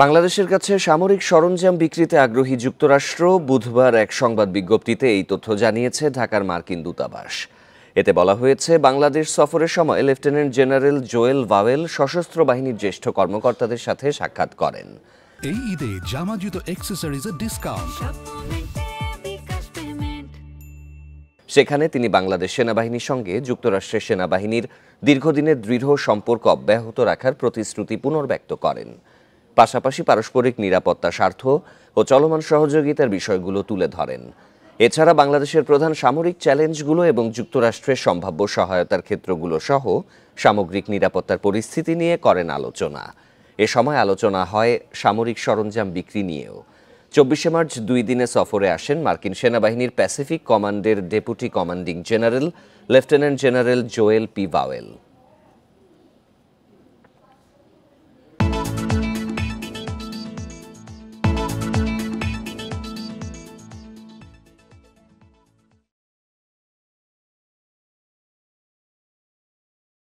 বাংলাদেশের কাছে সামরিক সরঞ্জাম বিক্রিতে আগ্রহী যুক্তরাষ্ট্র বুধবার এক সংবাদ বিজ্ঞপ্তিতে এই তথ্য জানিয়েছে ঢাকার মার্কিন দূতাবাস। এতে বলা হয়েছে, বাংলাদেশ সফরের সময় লেফটেন্যান্ট জেনারেল জোয়েল ভাওয়েল সশস্ত্র বাহিনীর জ্যেষ্ঠ কর্মকর্তাদের সাথে সাক্ষাৎ করেন। এই ঈদে জামা জুতো অ্যাক্সেসরিজের ডিসকাউন্ট। সেখানে তিনি বাংলাদেশ সেনাবাহিনীর সঙ্গে যুক্তরাষ্ট্রের সেনাবাহিনীর দীর্ঘদিনের দৃঢ় সম্পর্ক অব্যাহত রাখার প্রতিশ্রুতি পুনর্ব্যক্ত করেন। পাশাপাশি পারস্পরিক নিরাপত্তা স্বার্থ ও চলমান সহযোগিতার বিষয়গুলো তুলে ধরেন। এছাড়া বাংলাদেশের প্রধান সামরিক চ্যালেঞ্জগুলো এবং যুক্তরাষ্ট্রের সম্ভাব্য সহায়তার ক্ষেত্রগুলো সহ সামগ্রিক নিরাপত্তার পরিস্থিতি নিয়ে করেন আলোচনা। এ সময় আলোচনা হয় সামরিক সরঞ্জাম বিক্রি নিয়েও। 24 মার্চ 2 দিনে সফরে আসেন মার্কিন সেনাবাহিনীর প্যাসিফিক কমান্ডের deputy commanding general lieutenant general Joel P vowel.